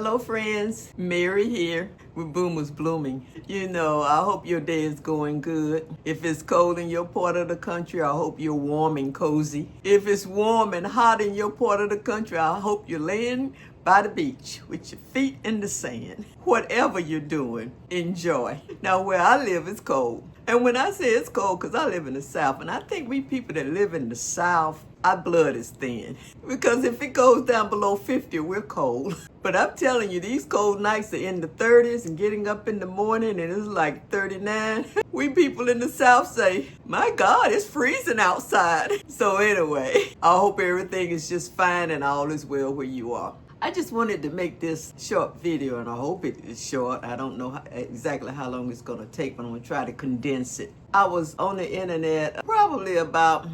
Hello friends, Mary here with Boomers Blooming. I hope your day is going good. If it's cold in your part of the country, I hope you're warm and cozy. If it's warm and hot in your part of the country, I hope you're laying by the beach with your feet in the sand. Whatever you're doing, enjoy. Now where I live is cold. And when I say it's cold, because I live in the South, and I think we people that live in the South, our blood is thin. Because if it goes down below 50, we're cold. But I'm telling you, these cold nights are in the 30s and getting up in the morning and it's like 39. We people in the South say, my God, it's freezing outside. So anyway, I hope everything is just fine and all is well where you are. I just wanted to make this short video, and I hope it is short. I don't know exactly how long it's going to take, but I'm going to try to condense it. I was on the internet probably about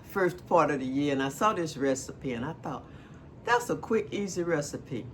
first part of the year, and I saw this recipe, and I thought, that's a quick, easy recipe.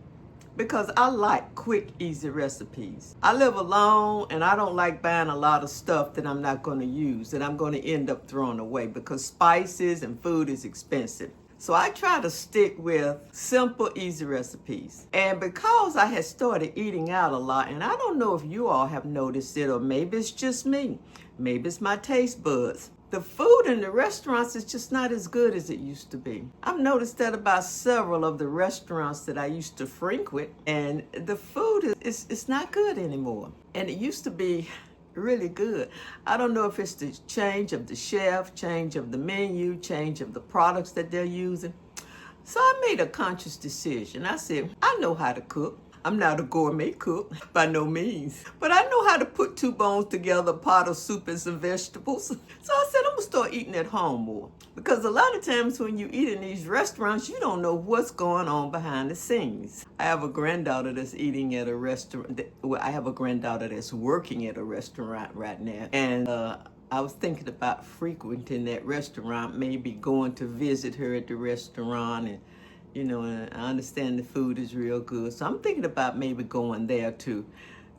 Because I like quick, easy recipes. I live alone, and I don't like buying a lot of stuff that I'm not going to use, that I'm going to end up throwing away, because spices and food is expensive. So I try to stick with simple, easy recipes. And because I had started eating out a lot, and I don't know if you all have noticed it, or maybe it's just me, maybe it's my taste buds. The food in the restaurants is just not as good as it used to be. I've noticed that about several of the restaurants that I used to frequent, and the food is not good anymore. And it used to be really good. I don't know if it's the change of the chef, change of the menu, change of the products that they're using. So I made a conscious decision. I said, I know how to cook. I'm not a gourmet cook, by no means. But I know how to put two bones together, a pot of soup and some vegetables. So I said, I'm gonna start eating at home more. Because a lot of times when you eat in these restaurants, you don't know what's going on behind the scenes. I have a granddaughter that's eating at a restaurant. Well, I have a granddaughter that's working at a restaurant right now. And I was thinking about frequenting that restaurant, maybe going to visit her at the restaurant, and and I understand the food is real good. So I'm thinking about maybe going there to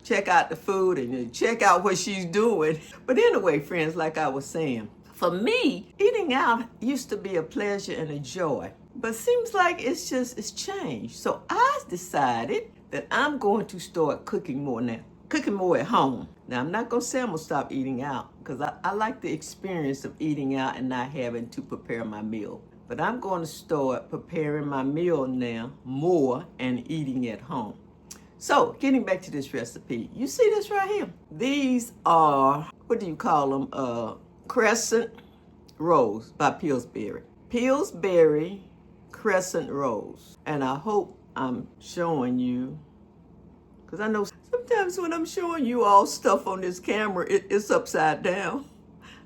check out the food and check out what she's doing. But anyway, friends, like I was saying, for me, eating out used to be a pleasure and a joy. But seems like it's changed. So I decided that I'm going to start cooking more now. Cooking more at home. Now, I'm not going to say I'm going to stop eating out, because I like the experience of eating out and not having to prepare my meal. But I'm going to start preparing my meal now more and eating at home. So, getting back to this recipe, you see this right here? These are, what do you call them? Crescent rolls by Pillsbury. Pillsbury crescent rolls. And I hope I'm showing you, because I know sometimes when I'm showing you all stuff on this camera, it's upside down.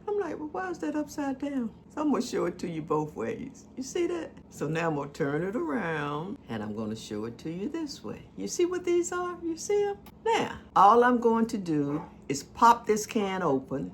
I'm like, well, why is that upside down? So I'm going to show it to you both ways. You see that? So now I'm going to turn it around, and I'm going to show it to you this way. You see what these are? You see them? Now, all I'm going to do is pop this can open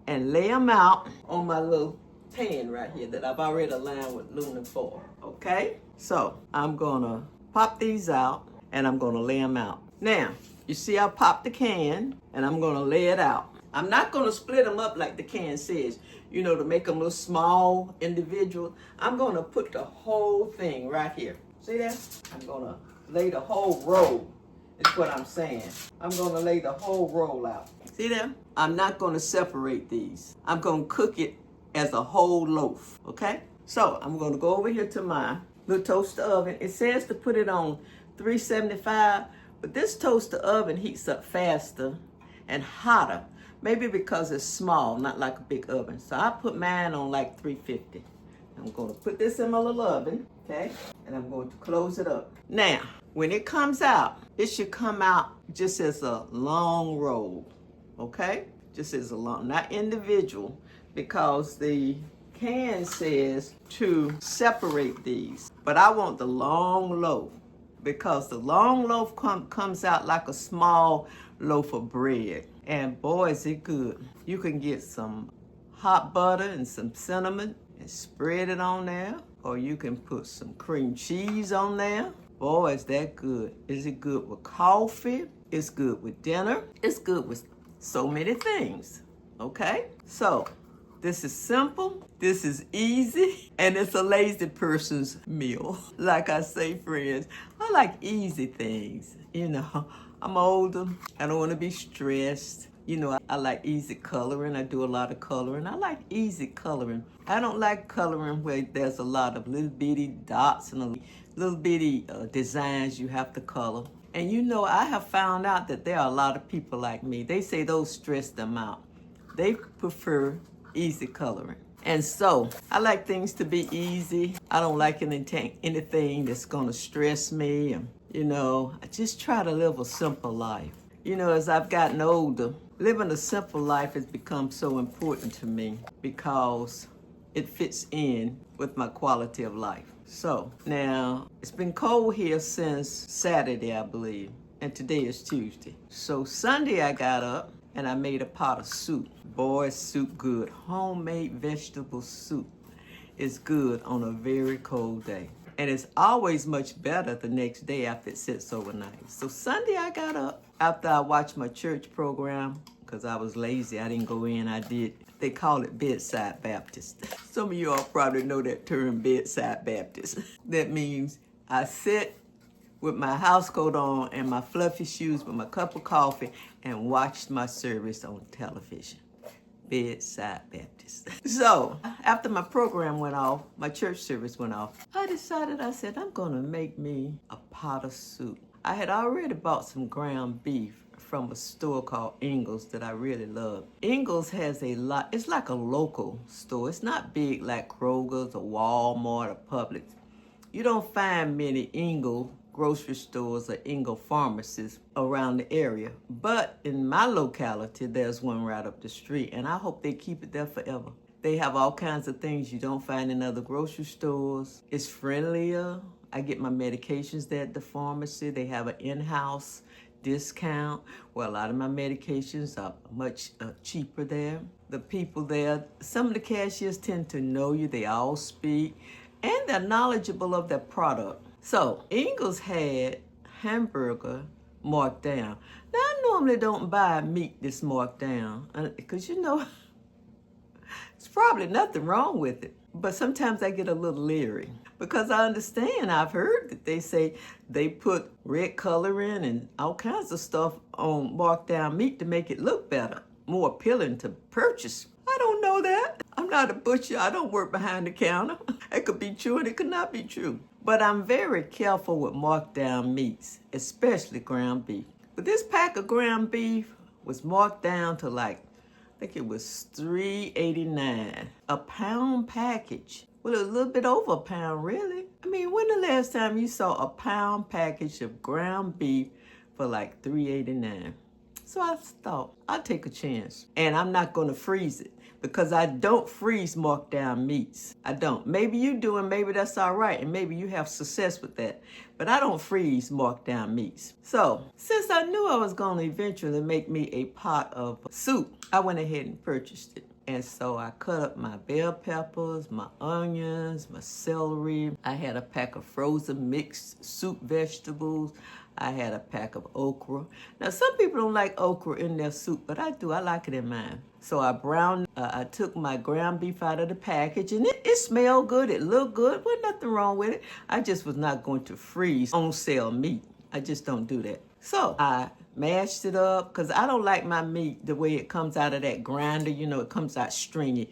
and lay them out on my little pan right here that I've already aligned with aluminum foil. Okay? So I'm going to pop these out, and I'm going to lay them out. Now, you see I popped the can, and I'm going to lay it out. I'm not going to split them up like the can says, to make them little small individual. I'm going to put the whole thing right here. See that? I'm going to lay the whole roll, is what I'm saying. I'm going to lay the whole roll out. See that? I'm not going to separate these. I'm going to cook it as a whole loaf, okay? So I'm going to go over here to my little toaster oven. It says to put it on 375, but this toaster oven heats up faster and hotter. Maybe because it's small, not like a big oven. So I put mine on like 350. I'm going to put this in my little oven, okay? And I'm going to close it up. Now, when it comes out, it should come out just as a long roll, okay? Just as a long, not individual, because the can says to separate these. But I want the long loaf, because the long loaf comes out like a small loaf of bread. And boy, is it good. You can get some hot butter and some cinnamon and spread it on there. Or you can put some cream cheese on there. Boy, is that good. Is it good with coffee? It's good with dinner. It's good with so many things. Okay? So, This is simple, this is easy, and it's a lazy person's meal. Like I say, friends, I like easy things. You know, I'm older, I don't want to be stressed. You know, I like easy coloring. I do a lot of coloring. I like easy coloring. I don't like coloring where there's a lot of little bitty dots and a little bitty designs you have to color. And you know, I have found out that there are a lot of people like me. They say those stress them out. They prefer easy coloring. And so I like things to be easy. I don't like anything that's gonna stress me. And, you know, I just try to live a simple life. You know, as I've gotten older, living a simple life has become so important to me because it fits in with my quality of life. So now it's been cold here since Saturday, I believe, and today is Tuesday. So Sunday I got up and I made a pot of soup. Boy, soup good. Homemade vegetable soup is good on a very cold day. And it's always much better the next day after it sits overnight. So Sunday I got up after I watched my church program because I was lazy. I didn't go in. They call it bedside Baptist. Some of you all probably know that term, bedside Baptist. That means I sit with my house coat on and my fluffy shoes with my cup of coffee and watched my service on television. Bedside Baptist. So after my program went off, my church service went off, I said, I'm gonna make me a pot of soup. I had already bought some ground beef from a store called Ingles that I really love. Ingles has a lot, it's like a local store. It's not big like Kroger's or Walmart or Publix. You don't find many Ingles grocery stores or Ingle pharmacies around the area. But in my locality, there's one right up the street, and I hope they keep it there forever. They have all kinds of things you don't find in other grocery stores. It's friendlier. I get my medications there at the pharmacy. They have an in-house discount where a lot of my medications are much cheaper there. The people there, some of the cashiers tend to know you. They all speak, and they're knowledgeable of their product. So Ingles had hamburger marked down. Now I normally don't buy meat that's marked down because you know, it's probably nothing wrong with it. But sometimes I get a little leery because I understand, I've heard that they say they put red coloring and all kinds of stuff on marked down meat to make it look better, more appealing to purchase. I don't know that. I'm not a butcher. I don't work behind the counter. It could be true and it could not be true. But I'm very careful with marked down meats, especially ground beef. But this pack of ground beef was marked down to like, I think it was $3.89. A pound package. Well, a little bit over a pound, really. I mean, when the last time you saw a pound package of ground beef for like $3.89? So I thought, I'll take a chance. And I'm not going to freeze it because I don't freeze marked down meats. I don't. Maybe you do, and maybe that's all right, and maybe you have success with that. But I don't freeze marked down meats. So since I knew I was going to eventually make me a pot of soup, I went ahead and purchased it. And so I cut up my bell peppers, my onions, my celery. I had a pack of frozen mixed soup vegetables. I had a pack of okra. Now, some people don't like okra in their soup, but I do. I like it in mine. So I took my ground beef out of the package, and it smelled good. It looked good. Wasn't nothing wrong with it. I just was not going to freeze on-sale meat. I just don't do that. So I mashed it up because I don't like my meat the way it comes out of that grinder. You know, it comes out stringy.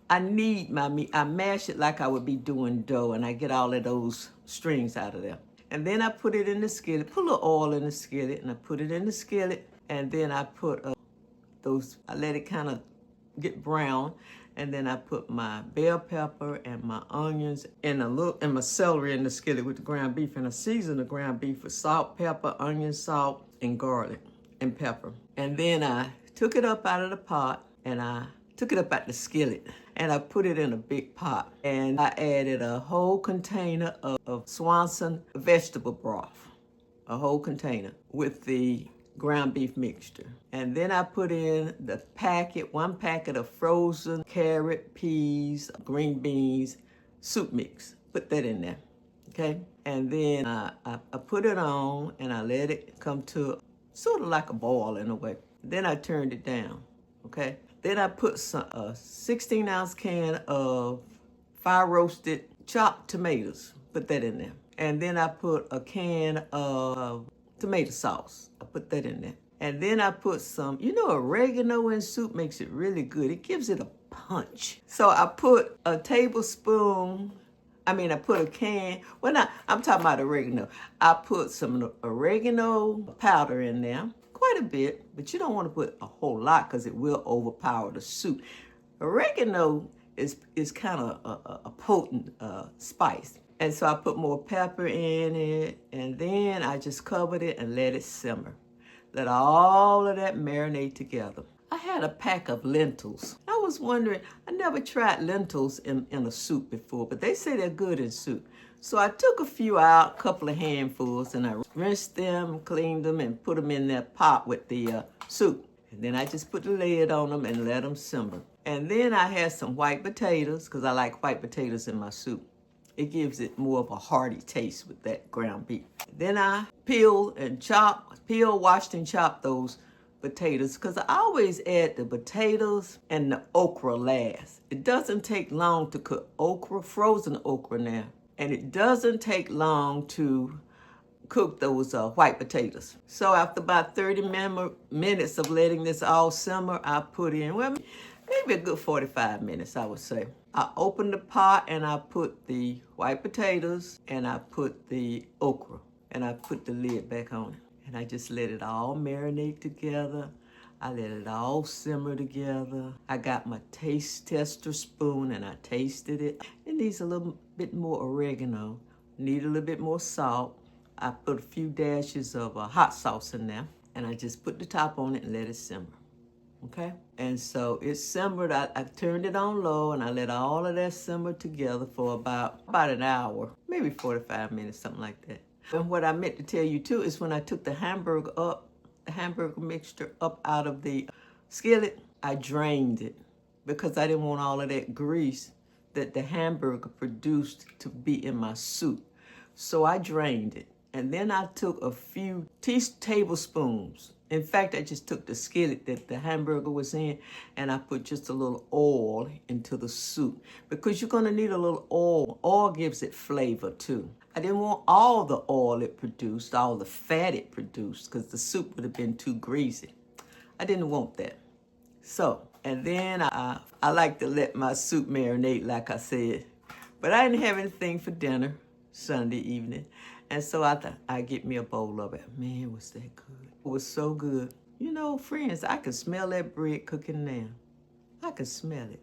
I need my meat. I mash it like I would be doing dough, and I get all of those strings out of there. And then I put it in the skillet, put a little oil in the skillet, and I put it in the skillet. And then I put I let it kind of get brown. And then I put my bell pepper and my onions and my celery in the skillet with the ground beef. And I seasoned the ground beef with salt, pepper, onion, salt, and garlic and pepper. And then I took it up out of the pot and I took it up out the skillet and I put it in a big pot. And I added a whole container of Swanson vegetable broth, a whole container with the ground beef mixture. And then I put in one packet of frozen carrot, peas, green beans, soup mix. Put that in there, okay? And then I put it on and I let it come to sort of like a boil in a way. Then I turned it down, okay? Then I put a 16-ounce can of fire roasted chopped tomatoes. Put that in there. And then I put a can of tomato sauce. I put that in there. And then I put some, oregano in soup makes it really good. It gives it a punch. So I put a tablespoon, I put a can, I'm talking about oregano. I put some oregano powder in there, quite a bit, but you don't want to put a whole lot because it will overpower the soup. Oregano is kind of a potent spice. And so I put more pepper in it, and then I just covered it and let it simmer. Let all of that marinate together. I had a pack of lentils. I was wondering, I never tried lentils in a soup before, but they say they're good in soup. So I took a few out, a couple of handfuls, and I rinsed them, cleaned them, and put them in that pot with the soup. And then I just put the lid on them and let them simmer. And then I had some white potatoes, because I like white potatoes in my soup. It gives it more of a hearty taste with that ground beef. Then I peel, washed and chopped those potatoes, because I always add the potatoes and the okra last. It doesn't take long to cook okra, frozen okra now. And it doesn't take long to cook those white potatoes. So after about 30 minutes of letting this all simmer, I put in, maybe a good 45 minutes, I would say. I opened the pot and I put the white potatoes and I put the okra and I put the lid back on it. And I just let it all marinate together. I let it all simmer together. I got my taste tester spoon and I tasted it. It needs a little bit more oregano. Need a little bit more salt. I put a few dashes of hot sauce in there. And I just put the top on it and let it simmer. Okay? And so it simmered. I turned it on low and I let all of that simmer together for about an hour, maybe 45 minutes, something like that. And what I meant to tell you too is when I took the hamburger mixture up out of the skillet, I drained it because I didn't want all of that grease that the hamburger produced to be in my soup. So I drained it. And then I took a few tablespoons. In fact, I just took the skillet that the hamburger was in and I put just a little oil into the soup because you're going to need a little oil. Oil gives it flavor too. I didn't want all the oil it produced, all the fat it produced, because the soup would have been too greasy. I didn't want that. So, and then I like to let my soup marinate, like I said. But I didn't have anything for dinner Sunday evening. And so I thought I'd get me a bowl of it. Man, was that good. It was so good. Friends, I can smell that bread cooking now. I can smell it.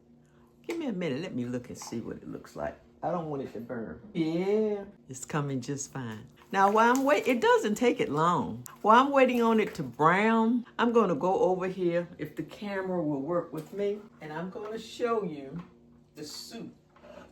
Give me a minute. Let me look and see what it looks like. I don't want it to burn. Yeah, it's coming just fine. Now, while I'm waiting, it doesn't take it long. While I'm waiting on it to brown, I'm going to go over here, if the camera will work with me, and I'm going to show you the soup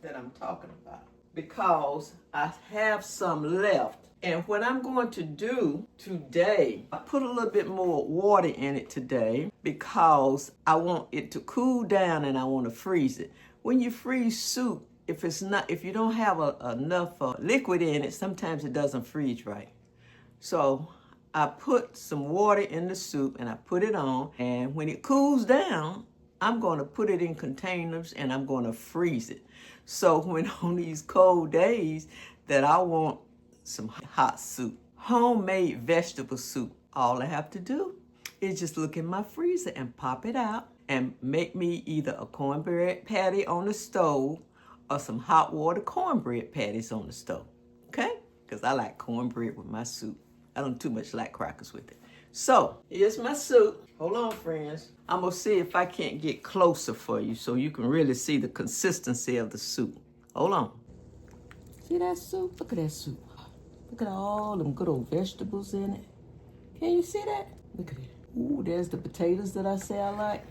that I'm talking about because I have some left. And what I'm going to do today, I put a little bit more water in it today because I want it to cool down and I want to freeze it. When you freeze soup, if you don't have enough liquid in it, sometimes it doesn't freeze right. So I put some water in the soup and I put it on. And when it cools down, I'm going to put it in containers and I'm going to freeze it. So when on these cold days that I want some hot soup, homemade vegetable soup, all I have to do is just look in my freezer and pop it out and make me either a cornbread patty on the stove or some hot water cornbread patties on the stove, okay? Because I like cornbread with my soup. I don't too much like crackers with it. So, here's my soup. Hold on, friends. I'm going to see if I can't get closer for you so you can really see the consistency of the soup. Hold on. See that soup? Look at that soup. Look at all them good old vegetables in it. Can you see that? Look at it. Ooh, there's the potatoes that I say I like.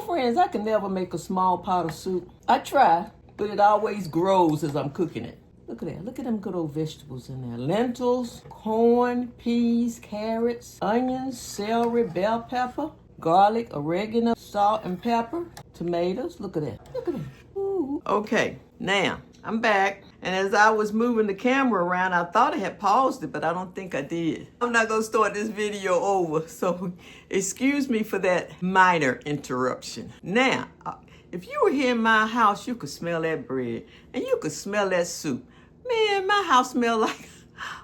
Friends, I can never make a small pot of soup. I try, but it always grows as I'm cooking it. Look at that. Look at them good old vegetables in there. Lentils, corn, peas, carrots, onions, celery, bell pepper, garlic, oregano, salt and pepper, tomatoes. Look at that. Look at that. Ooh. Okay, now I'm back And as I was moving the camera around, I thought I had paused it, but I don't think I did. I'm not gonna start this video over, so excuse me for that minor interruption. Now, if you were here in my house, you could smell that bread and you could smell that soup. Man, my house smelled like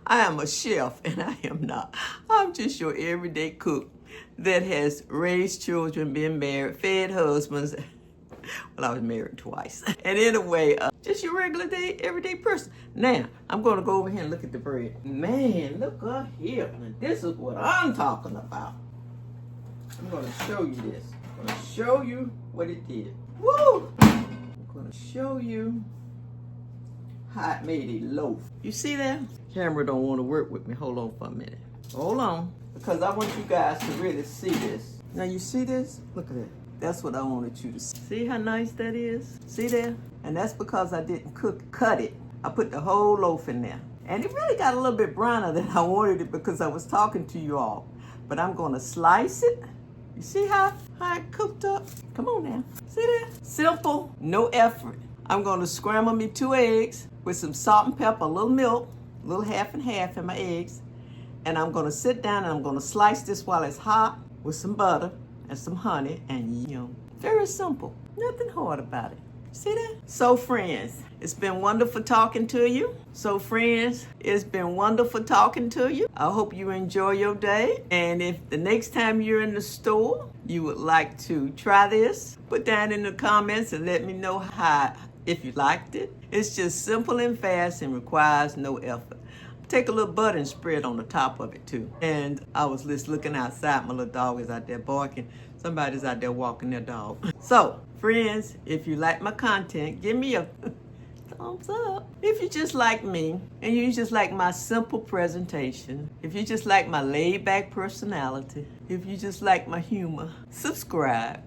I am a chef, and I am not. I'm just your everyday cook that has raised children, been married, fed husbands. Well, I was married twice. And anyway, just your regular day, everyday person. Now, I'm going to go over here and look at the bread. Man, look up here. Now, this is what I'm talking about. I'm going to show you this. I'm going to show you what it did. Woo! I'm going to show you how it made a loaf. You see that? Camera don't want to work with me. Hold on for a minute. Hold on. Because I want you guys to really see this. Now, you see this? Look at it. That's what I wanted you to see. See how nice that is? See there? And that's because I didn't cut it. I put the whole loaf in there. And it really got a little bit browner than I wanted it because I was talking to you all. But I'm gonna slice it. You see how it cooked up? Come on now. See that? Simple, no effort. I'm gonna scramble me 2 eggs with some salt and pepper, a little milk, a little half and half in my eggs. And I'm gonna sit down and I'm gonna slice this while it's hot with some butter and some honey, and very simple. Nothing hard about it. See that? So friends, it's been wonderful talking to you. So friends, it's been wonderful talking to you. I hope you enjoy your day. And if the next time you're in the store, you would like to try this, put down in the comments and let me know if you liked it. It's just simple and fast and requires no effort. Take a little butter and spread on the top of it too. And I was just looking outside. My little dog is out there barking. Somebody's out there walking their dog. So, friends, if you like my content, give me a thumbs up. If you just like me and you just like my simple presentation, if you just like my laid-back personality, if you just like my humor, subscribe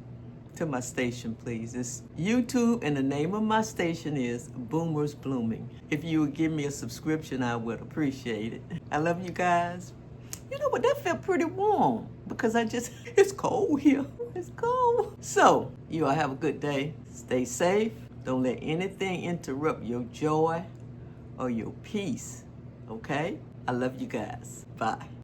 to my station, please. It's YouTube, and the name of my station is Boomers Blooming. If you would give me a subscription, I would appreciate it. I love you guys. You know what? That felt pretty warm because it's cold here. It's cold. So, you all have a good day. Stay safe. Don't let anything interrupt your joy or your peace. Okay? I love you guys. Bye.